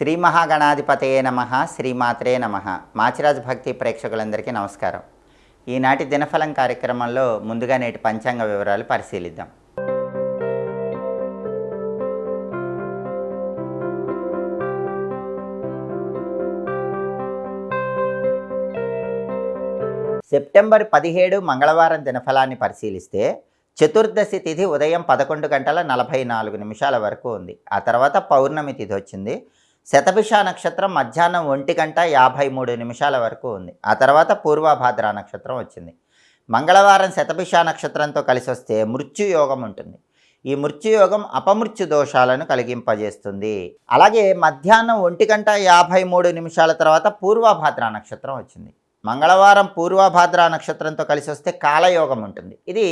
శ్రీ మహాగణాధిపతయే నమః, శ్రీమాత్రే నమః. మాచిరాజు భక్తి ప్రేక్షకులందరికీ నమస్కారం. ఈనాటి దినఫలం కార్యక్రమంలో ముందుగా నేటి పంచాంగ వివరాలు పరిశీలిద్దాం. సెప్టెంబర్ 17 మంగళవారం దినఫలాన్ని పరిశీలిస్తే చతుర్దశి తిథి ఉదయం 11:44 వరకు ఉంది. ఆ తర్వాత పౌర్ణమి తిథి వచ్చింది. శతభిష నక్షత్రం మధ్యాహ్నం 1:53 వరకు ఉంది. ఆ తర్వాత పూర్వభాద్ర నక్షత్రం వచ్చింది. మంగళవారం శతభిష నక్షత్రంతో కలిసి వస్తే మృత్యుయోగం ఉంటుంది. ఈ మృత్యుయోగం అపమృత్యు దోషాలను కలిగింపజేస్తుంది. అలాగే మధ్యాహ్నం 1:53 తర్వాత పూర్వభాద్ర నక్షత్రం వచ్చింది. మంగళవారం పూర్వభాద్ర నక్షత్రంతో కలిసి వస్తే కాలయోగం ఉంటుంది. ఇది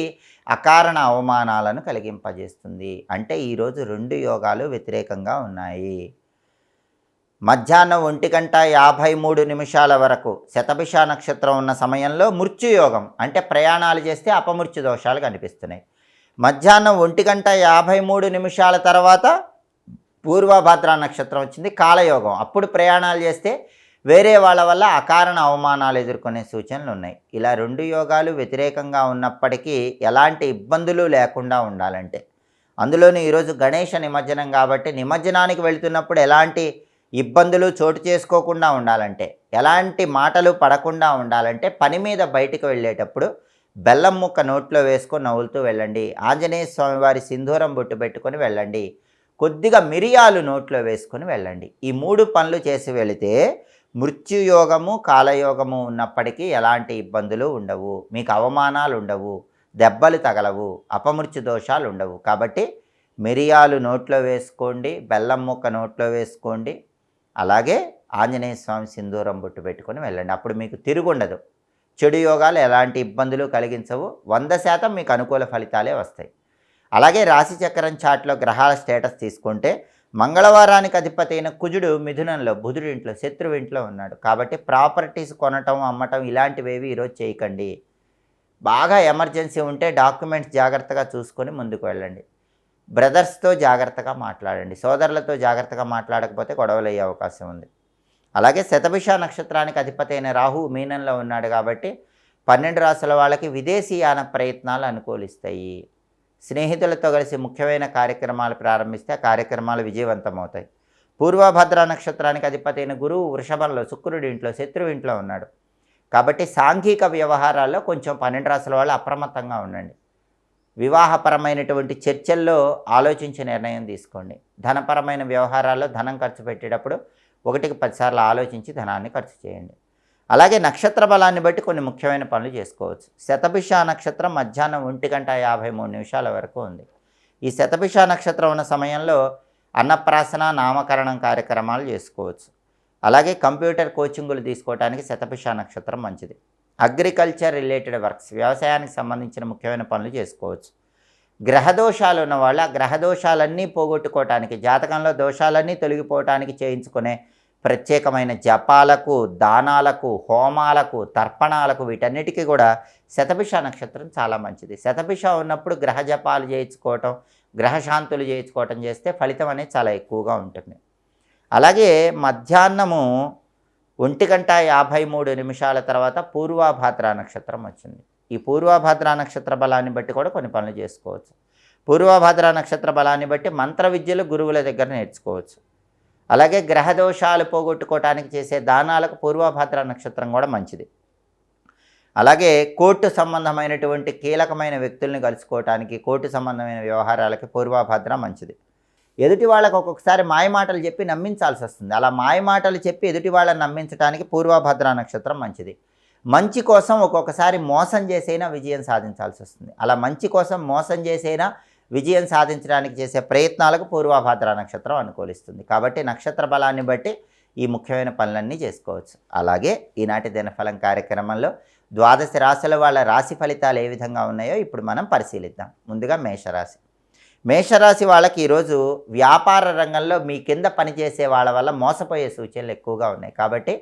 అకారణ అవమానాలను కలిగింపజేస్తుంది. అంటే ఈరోజు రెండు యోగాలు వ్యతిరేకంగా ఉన్నాయి. మధ్యాహ్నం 1:53 వరకు శతభిష నక్షత్రం ఉన్న సమయంలో మృత్యుయోగం, అంటే ప్రయాణాలు చేస్తే అపమృత్యు దోషాలు కనిపిస్తున్నాయి. మధ్యాహ్నం 1:53 తర్వాత పూర్వభాద్ర నక్షత్రం వచ్చింది, కాలయోగం. అప్పుడు ప్రయాణాలు చేస్తే వేరే వాళ్ళ వల్ల అకారణ అవమానాలు ఎదుర్కొనే సూచనలు ఉన్నాయి. ఇలా రెండు యోగాలు వ్యతిరేకంగా ఉన్నప్పటికీ ఎలాంటి ఇబ్బందులు లేకుండా ఉండాలంటే, అందులోని ఈరోజు గణేష నిమజ్జనం కాబట్టి నిమజ్జనానికి వెళుతున్నప్పుడు ఎలాంటి ఇబ్బందులు చోటు చేసుకోకుండా ఉండాలంటే, ఎలాంటి మాటలు పడకుండా ఉండాలంటే, పని మీద బయటకు వెళ్ళేటప్పుడు బెల్లం ముక్క నోట్లో వేసుకొని నవ్వులుతూ వెళ్ళండి. ఆంజనేయ స్వామివారి సింధూరం బొట్టు పెట్టుకొని వెళ్ళండి. కొద్దిగా మిరియాలు నోట్లో వేసుకొని వెళ్ళండి. ఈ మూడు పనులు చేసి వెళితే మృత్యుయోగము కాలయోగము ఉన్నప్పటికీ ఎలాంటి ఇబ్బందులు ఉండవు, మీకు అవమానాలు ఉండవు, దెబ్బలు తగలవు, అపమృత్యు దోషాలు ఉండవు. కాబట్టి మిరియాలు నోట్లో వేసుకోండి, బెల్లం ముక్క నోట్లో వేసుకోండి. అలాగే ఆంజనేయ స్వామి సింధూరం బొట్టు పెట్టుకొని వెళ్ళండి. అప్పుడు మీకు తిరుగుండదు. చెడు యోగాలు ఎలాంటి ఇబ్బందులు కలిగించవు. 100% మీకు అనుకూల ఫలితాలే వస్తాయి. అలాగే రాశిచక్రం చాట్లో గ్రహాల స్టేటస్ తీసుకుంటే మంగళవారానికి అధిపతి అయిన కుజుడు మిథునంలో, బుధుడి ఇంట్లో, శత్రువు ఇంట్లో ఉన్నాడు. కాబట్టి ప్రాపర్టీస్ కొనటం అమ్మటం ఇలాంటివేవి ఈరోజు చేయకండి. బాగా ఎమర్జెన్సీ ఉంటే డాక్యుమెంట్స్ జాగ్రత్తగా చూసుకొని ముందుకు వెళ్ళండి. బ్రదర్స్తో జాగ్రత్తగా మాట్లాడండి. సోదరులతో జాగ్రత్తగా మాట్లాడకపోతే గొడవలు అయ్యే అవకాశం ఉంది. అలాగే శతభిష నక్షత్రానికి అధిపతి అయిన రాహు మీనంలో ఉన్నాడు కాబట్టి 12 రాశుల వాళ్ళకి విదేశీయాన ప్రయత్నాలు అనుకూలిస్తాయి. స్నేహితులతో కలిసి ముఖ్యమైన కార్యక్రమాలు ప్రారంభిస్తే ఆ కార్యక్రమాలు విజయవంతమవుతాయి. పూర్వభద్ర నక్షత్రానికి అధిపతి అయిన గురువు వృషభంలో, శుక్రుడి ఇంట్లో, శత్రువు ఇంట్లో ఉన్నాడు. కాబట్టి సాంఘిక వ్యవహారాల్లో కొంచెం 12 రాశుల వాళ్ళు అప్రమత్తంగా ఉండండి. వివాహపరమైనటువంటి చర్చల్లో ఆలోచించి నిర్ణయం తీసుకోండి. ధనపరమైన వ్యవహారాల్లో ధనం ఖర్చు పెట్టేటప్పుడు 1కి 10 సార్లు ఆలోచించి ధనాన్ని ఖర్చు చేయండి. అలాగే నక్షత్ర బలాన్ని బట్టి కొన్ని ముఖ్యమైన పనులు చేసుకోవచ్చు. శతభిష నక్షత్రం మధ్యాహ్నం 1:53 వరకు ఉంది. ఈ శతభిష నక్షత్రం ఉన్న సమయంలో అన్నప్రాసన, నామకరణం కార్యక్రమాలు చేసుకోవచ్చు. అలాగే కంప్యూటర్ కోచింగులు తీసుకోవడానికి శతభిష నక్షత్రం మంచిది. అగ్రికల్చర్ రిలేటెడ్ వర్క్స్, వ్యవసాయానికి సంబంధించిన ముఖ్యమైన పనులు చేసుకోవచ్చు. గ్రహదోషాలు ఉన్నవాళ్ళు ఆ గ్రహదోషాలన్నీ పోగొట్టుకోవటానికి, జాతకంలో దోషాలన్నీ తొలగిపోవటానికి చేయించుకునే ప్రత్యేకమైన జపాలకు, దానాలకు, హోమాలకు, తర్పణాలకు, వీటన్నిటికీ కూడా శతభిష నక్షత్రం చాలా మంచిది. శతభిష ఉన్నప్పుడు గ్రహ జపాలు చేయించుకోవటం, గ్రహశాంతులు చేయించుకోవటం చేస్తే ఫలితం అనేది చాలా ఎక్కువగా ఉంటుంది. అలాగే మధ్యాహ్నము 1:53 తర్వాత పూర్వభాద్ర నక్షత్రం వచ్చింది. ఈ పూర్వభాద్ర నక్షత్ర బలాన్ని బట్టి కూడా కొన్ని పనులు చేసుకోవచ్చు. పూర్వభాద్ర నక్షత్ర బలాన్ని బట్టి మంత్ర విద్యలు గురువుల దగ్గర నేర్చుకోవచ్చు. అలాగే గ్రహదోషాలు పోగొట్టుకోవటానికి చేసే దానాలకు పూర్వభాద్ర నక్షత్రం కూడా మంచిది. అలాగే కోర్టు సంబంధమైనటువంటి కీలకమైన వ్యక్తుల్ని కలుసుకోవటానికి, కోర్టు సంబంధమైన వ్యవహారాలకి పూర్వభాద్ర మంచిది. ఎదుటి వాళ్ళకు ఒక్కొక్కసారి మాయమాటలు చెప్పి నమ్మించాల్సి వస్తుంది. అలా మాయమాటలు చెప్పి ఎదుటి వాళ్ళని నమ్మించడానికి పూర్వభద్ర నక్షత్రం మంచిది. మంచి కోసం ఒక్కొక్కసారి మోసం చేసైనా విజయం సాధించాల్సి వస్తుంది. అలా మంచి కోసం మోసం చేసైనా విజయం సాధించడానికి చేసే ప్రయత్నాలకు పూర్వభాద్ర నక్షత్రం అనుకూలిస్తుంది. కాబట్టి నక్షత్ర బలాన్ని బట్టి ఈ ముఖ్యమైన పనులన్నీ చేసుకోవచ్చు. అలాగే ఈనాటి దినఫలం కార్యక్రమంలో 12 రాశుల వాళ్ళ రాశి ఫలితాలు ఏ విధంగా ఉన్నాయో ఇప్పుడు మనం పరిశీలిద్దాం. ముందుగా మేషరాశి. మేషరాశి వాళ్ళకి ఈరోజు వ్యాపార రంగంలో మీ కింద పనిచేసే వాళ్ళ వల్ల మోసపోయే సూచనలు ఎక్కువగా ఉన్నాయి. కాబట్టి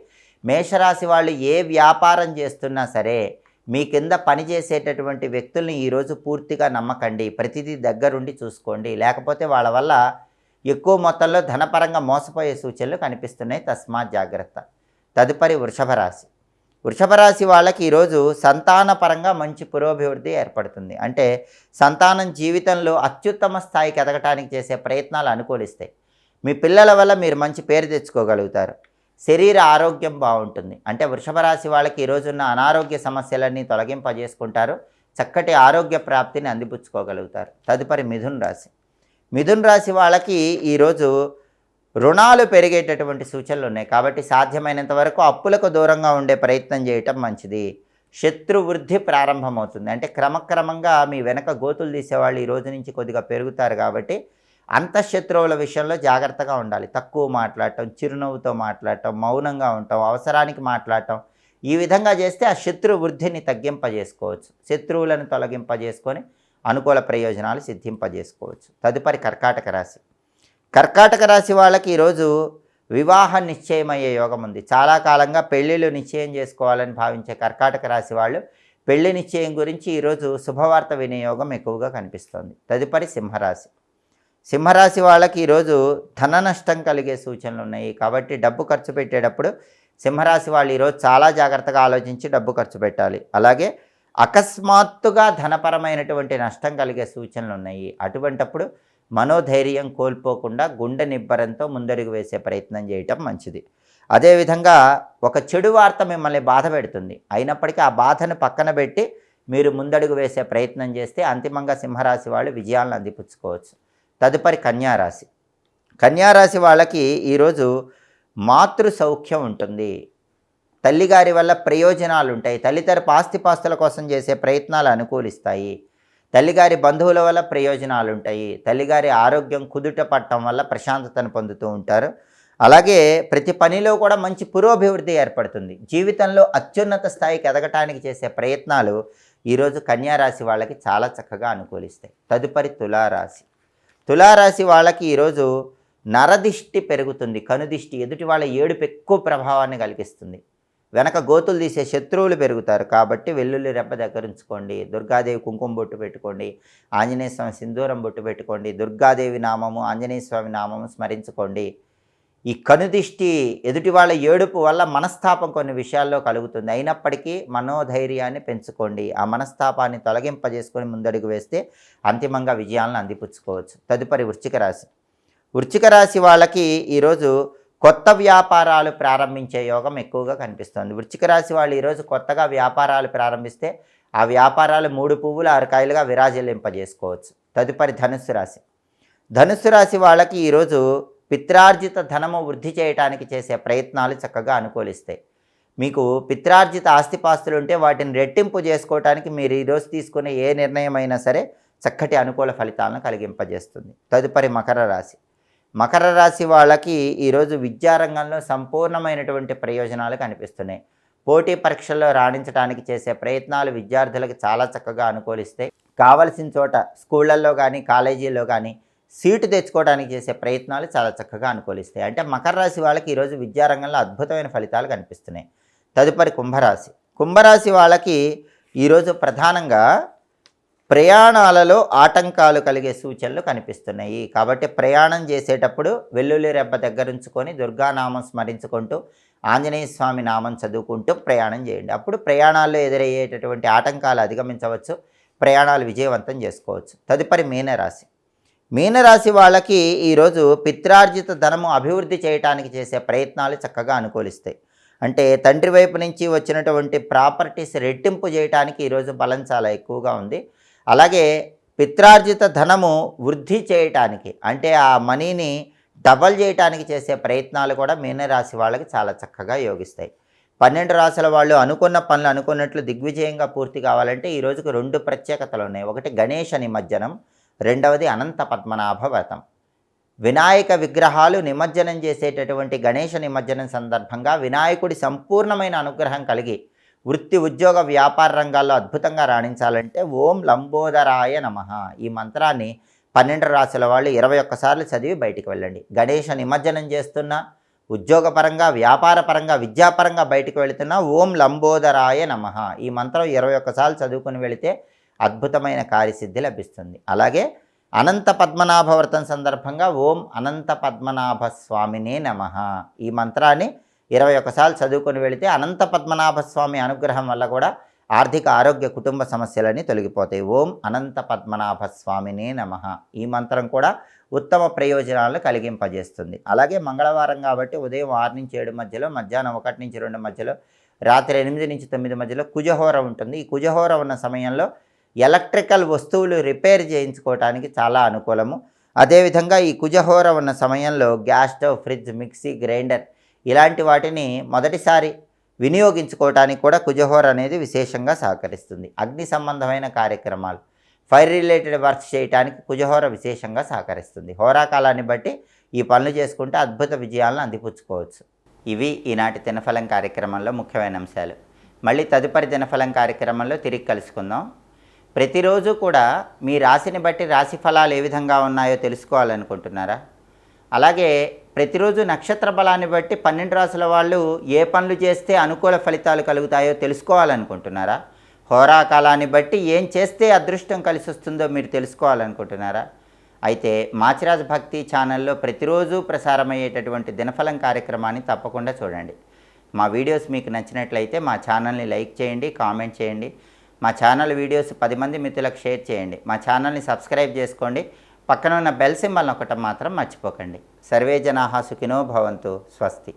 మేషరాశి వాళ్ళు ఏ వ్యాపారం చేస్తున్నా సరే మీ కింద పనిచేసేటటువంటి వ్యక్తుల్ని ఈరోజు పూర్తిగా నమ్మకండి. ప్రతిదీ దగ్గరుండి చూసుకోండి. లేకపోతే వాళ్ళ వల్ల ఎక్కువ మొత్తంలో ధనపరంగా మోసపోయే సూచనలు కనిపిస్తున్నాయి, తస్మాత్ జాగ్రత్త. తదుపరి వృషభ రాశి. వృషభ రాశి వాళ్ళకి ఈరోజు సంతానపరంగా మంచి పురోభివృద్ధి ఏర్పడుతుంది. అంటే సంతానం జీవితంలో అత్యుత్తమ స్థాయికి ఎదగటానికి చేసే ప్రయత్నాలు అనుకూలిస్తాయి. మీ పిల్లల వల్ల మీరు మంచి పేరు తెచ్చుకోగలుగుతారు. శరీర ఆరోగ్యం బాగుంటుంది. అంటే వృషభ రాశి వాళ్ళకి ఈరోజున్న అనారోగ్య సమస్యలన్నీ తొలగింపజేసుకుంటారు. చక్కటి ఆరోగ్య ప్రాప్తిని అందిపుచ్చుకోగలుగుతారు. తదుపరి మిథున్ రాశి. మిథున్ రాశి వాళ్ళకి ఈరోజు రుణాలు పెరిగేటటువంటి సూచనలు ఉన్నాయి. కాబట్టి సాధ్యమైనంత వరకు అప్పులకు దూరంగా ఉండే ప్రయత్నం చేయటం మంచిది. శత్రు వృద్ధి ప్రారంభమవుతుంది. అంటే క్రమక్రమంగా మీ వెనక గోతులు తీసేవాళ్ళు ఈ రోజు నుంచి కొద్దిగా పెరుగుతారు. కాబట్టి అంతఃశత్రువుల విషయంలో జాగ్రత్తగా ఉండాలి. తక్కువ మాట్లాడటం, చిరునవ్వుతో మాట్లాడటం, మౌనంగా ఉండటం, అవసరానికి మాట్లాడటం, ఈ విధంగా చేస్తే ఆ శత్రు వృద్ధిని తగ్గింపజేసుకోవచ్చు. శత్రువులను తొలగింపజేసుకొని అనుకూల ప్రయోజనాలు సిద్ధింపజేసుకోవచ్చు. తదుపరి కర్కాటక రాశి. కర్కాటక రాశి వాళ్ళకి ఈరోజు వివాహ నిశ్చయమయ్యే యోగం ఉంది. చాలా కాలంగా పెళ్ళిళ్ళు నిశ్చయం చేసుకోవాలని భావించే కర్కాటక రాశి వాళ్ళు పెళ్లి నిశ్చయం గురించి ఈరోజు శుభవార్త వినే యోగం ఎక్కువగా కనిపిస్తోంది. తదుపరి సింహరాశి. సింహరాశి వాళ్ళకి ఈరోజు ధన నష్టం కలిగే సూచనలు ఉన్నాయి. కాబట్టి డబ్బు ఖర్చు పెట్టేటప్పుడు సింహరాశి వాళ్ళు ఈరోజు చాలా జాగ్రత్తగా ఆలోచించి డబ్బు ఖర్చు పెట్టాలి. అలాగే అకస్మాత్తుగా ధనపరమైనటువంటి నష్టం కలిగే సూచనలు ఉన్నాయి. అటువంటప్పుడు మనోధైర్యం కోల్పోకుండా గుండె నిబ్బరంతో ముందడుగు వేసే ప్రయత్నం చేయటం మంచిది. అదేవిధంగా ఒక చెడు వార్త మిమ్మల్ని బాధ పెడుతుంది. అయినప్పటికీ ఆ బాధను పక్కన పెట్టి మీరు ముందడుగు వేసే ప్రయత్నం చేస్తే అంతిమంగా సింహరాశి వాళ్ళు విజయాలను అందిపుచ్చుకోవచ్చు. తదుపరి కన్యారాశి. కన్యారాశి వాళ్ళకి ఈరోజు మాతృ సౌఖ్యం ఉంటుంది. తల్లిగారి వల్ల ప్రయోజనాలు ఉంటాయి. తల్లితరపు ఆస్తిపాస్తుల కోసం చేసే ప్రయత్నాలు అనుకూలిస్తాయి. తల్లిగారి బంధువుల వల్ల ప్రయోజనాలు ఉంటాయి. తల్లిగారి ఆరోగ్యం కుదుట పట్టడం వల్ల ప్రశాంతతను పొందుతూ ఉంటారు. అలాగే ప్రతి పనిలో కూడా మంచి పురోభివృద్ధి ఏర్పడుతుంది. జీవితంలో అత్యున్నత స్థాయికి ఎదగటానికి చేసే ప్రయత్నాలు ఈరోజు కన్యారాశి వాళ్ళకి చాలా చక్కగా అనుకూలిస్తాయి. తదుపరి తులారాశి. తులారాశి వాళ్ళకి ఈరోజు నరదిష్టి పెరుగుతుంది. కనుదిష్టి, ఎదుటి వాళ్ళ ఏడుపు ఎక్కువ ప్రభావాన్ని కలిగిస్తుంది. వెనక గోతులు తీసే శత్రువులు పెరుగుతారు. కాబట్టి వెల్లుల్లి రెబ్బ దగ్గర ఉంచుకోండి. దుర్గాదేవి కుంకుమ బొట్టు పెట్టుకోండి. ఆంజనేయ స్వామి సింధూరం బొట్టు పెట్టుకోండి. దుర్గాదేవి నామము, ఆంజనేయ స్వామి నామము స్మరించుకోండి. ఈ కనుదిష్టి, ఎదుటి వాళ్ళ ఏడుపు వల్ల మనస్తాపం కొన్ని విషయాల్లో కలుగుతుంది. అయినప్పటికీ మనోధైర్యాన్ని పెంచుకోండి. ఆ మనస్తాపాన్ని తొలగింపజేసుకొని ముందడుగు వేస్తే అంతిమంగా విజయాలను అందిపుచ్చుకోవచ్చు. తదుపరి వృశ్చిక రాశి. వృశ్చిక రాశి వాళ్ళకి ఈరోజు కొత్త వ్యాపారాలు ప్రారంభించే యోగం ఎక్కువగా కనిపిస్తుంది. వృశ్చిక రాశి వాళ్ళు ఈరోజు కొత్తగా వ్యాపారాలు ప్రారంభిస్తే ఆ వ్యాపారాలు 3 పువ్వులు 6 కాయలుగా విరాజిల్లింపజేసుకోవచ్చు. తదుపరి ధనుస్సు రాశి. ధనుస్సు రాశి వాళ్ళకి ఈరోజు పిత్రార్జిత ధనము వృద్ధి చేయడానికి చేసే ప్రయత్నాలు చక్కగా అనుకూలిస్తాయి. మీకు పిత్రార్జిత ఆస్తిపాస్తులు ఉంటే వాటిని రెట్టింపు చేసుకోవడానికి మీరు ఈరోజు తీసుకునే ఏ నిర్ణయమైనా సరే చక్కటి అనుకూల ఫలితాలను కలిగింపజేస్తుంది. తదుపరి మకర రాశి. మకర రాశి వాళ్ళకి ఈరోజు విద్యారంగంలో సంపూర్ణమైనటువంటి ప్రయోజనాలు కనిపిస్తున్నాయి. పోటీ పరీక్షల్లో రాణించడానికి చేసే ప్రయత్నాలు విద్యార్థులకు చాలా చక్కగా అనుకూలిస్తాయి. కావలసిన చోట స్కూళ్ళల్లో కానీ కాలేజీల్లో కానీ సీటు తెచ్చుకోవడానికి చేసే ప్రయత్నాలు చాలా చక్కగా అనుకూలిస్తాయి. అంటే మకర రాశి వాళ్ళకి ఈరోజు విద్యారంగంలో అద్భుతమైన ఫలితాలు కనిపిస్తున్నాయి. తదుపరి కుంభరాశి. కుంభరాశి వాళ్ళకి ఈరోజు ప్రధానంగా ప్రయాణాలలో ఆటంకాలు కలిగే సూచనలు కనిపిస్తున్నాయి. కాబట్టి ప్రయాణం చేసేటప్పుడు వెల్లుల్లి రెబ్బ దగ్గరుంచుకొని దుర్గానామం స్మరించుకుంటూ ఆంజనేయ స్వామి నామం చదువుకుంటూ ప్రయాణం చేయండి. అప్పుడు ప్రయాణాల్లో ఎదురయ్యేటటువంటి ఆటంకాలు అధిగమించవచ్చు. ప్రయాణాలు విజయవంతం చేసుకోవచ్చు. తదుపరి మీనరాశి. మీనరాశి వాళ్ళకి ఈరోజు పిత్రార్జిత ధనము అభివృద్ధి చేయడానికి చేసే ప్రయత్నాలు చక్కగా అనుకూలిస్తాయి. అంటే తండ్రి వైపు నుంచి వచ్చినటువంటి ప్రాపర్టీస్ రెట్టింపు చేయడానికి ఈరోజు బలం చాలా ఎక్కువగా ఉంది. అలాగే పిత్రార్జిత ధనము వృద్ధి చేయటానికి, అంటే ఆ మనీని డబల్ చేయటానికి చేసే ప్రయత్నాలు కూడా మీనరాశి వాళ్ళకి చాలా చక్కగా యోగిస్తాయి. 12 రాశుల వాళ్ళు అనుకున్న పనులు అనుకున్నట్లు దిగ్విజయంగా పూర్తి కావాలంటే ఈ రోజుకు 2 ప్రత్యేకతలు ఉన్నాయి. ఒకటి గణేష నిమజ్జనం, రెండవది అనంత పద్మనాభ వ్రతం. వినాయక విగ్రహాలు నిమజ్జనం చేసేటటువంటి గణేష నిమజ్జనం సందర్భంగా వినాయకుడి సంపూర్ణమైన అనుగ్రహం కలిగి వృత్తి ఉద్యోగ వ్యాపార రంగాల్లో అద్భుతంగా రాణించాలంటే ఓం లంబోదరాయ నమః ఈ మంత్రాన్ని 12 రాశుల వాళ్ళు 21 సార్లు చదివి బయటికి వెళ్ళండి. గణేష నిమజ్జనం చేస్తున్నా, ఉద్యోగపరంగా, వ్యాపారపరంగా, విద్యాపరంగా బయటికి వెళుతున్నా ఓం లంబోదరాయ నమః ఈ మంత్రం 21 సార్లు చదువుకుని వెళితే అద్భుతమైన కార్యసిద్ధి లభిస్తుంది. అలాగే అనంత పద్మనాభ వ్రతం సందర్భంగా ఓం అనంత పద్మనాభ స్వామినే నమః ఈ మంత్రాన్ని 21 సార్లు చదువుకొని వెళితే అనంత పద్మనాభ స్వామి అనుగ్రహం వల్ల కూడా ఆర్థిక ఆరోగ్య కుటుంబ సమస్యలన్నీ తొలగిపోతాయి. ఓం అనంత పద్మనాభ స్వామినే నమః ఈ మంత్రం కూడా ఉత్తమ ప్రయోజనాలను కలిగింపజేస్తుంది. అలాగే మంగళవారం కాబట్టి ఉదయం 6 నుంచి 7 మధ్యలో, మధ్యాహ్నం 1 నుంచి 2 మధ్యలో, రాత్రి 8 నుంచి 9 మధ్యలో కుజహోర ఉంటుంది. ఈ కుజహోర ఉన్న సమయంలో ఎలక్ట్రికల్ వస్తువులు రిపేర్ చేయించుకోవడానికి చాలా అనుకూలము. అదేవిధంగా ఈ కుజహోర ఉన్న సమయంలో gas stove, fridge, mixie, grinder ఇలాంటి వాటిని మొదటిసారి వినియోగించుకోవడానికి కూడా కుజహోర అనేది విశేషంగా సహకరిస్తుంది. అగ్ని సంబంధమైన కార్యక్రమాలు, ఫైర్ రిలేటెడ్ వర్క్స్ చేయడానికి కుజహోర విశేషంగా సహకరిస్తుంది. హోరాకాలాన్ని బట్టి ఈ పనులు చేసుకుంటే అద్భుత విజయాలను అందిపుచ్చుకోవచ్చు. ఇవి ఈనాటి దినఫలం కార్యక్రమంలో ముఖ్యమైన అంశాలు. మళ్ళీ తదుపరి దినఫలం కార్యక్రమంలో తిరిగి కలుసుకుందాం. ప్రతిరోజు కూడా మీ రాశిని బట్టి రాశి ఫలాలు ఏ విధంగా ఉన్నాయో తెలుసుకోవాలనుకుంటున్నారా? అలాగే ప్రతిరోజు నక్షత్ర బలాన్ని బట్టి 12 రాశుల వాళ్ళు ఏ పనులు చేస్తే అనుకూల ఫలితాలు కలుగుతాయో తెలుసుకోవాలనుకుంటున్నారా? హోరాకాలాన్ని బట్టి ఏం చేస్తే అదృష్టం కలిసి వస్తుందో మీరు తెలుసుకోవాలనుకుంటున్నారా? అయితే మాచిరాజ్ భక్తి ఛానల్లో ప్రతిరోజు ప్రసారమయ్యేటటువంటి దినఫలం కార్యక్రమాన్ని తప్పకుండా చూడండి. మా వీడియోస్ మీకు నచ్చినట్లయితే మా ఛానల్ని లైక్ చేయండి, కామెంట్ చేయండి. మా ఛానల్ వీడియోస్ 10 మంది మిత్రులకు షేర్ చేయండి. మా ఛానల్ని సబ్స్క్రైబ్ చేసుకోండి. పక్కన ఉన్న బెల్ సింబల్ నొక్కటం మాత్రం మర్చిపోకండి. సర్వే జనాః సుఖినో భవంతు. స్వస్తి.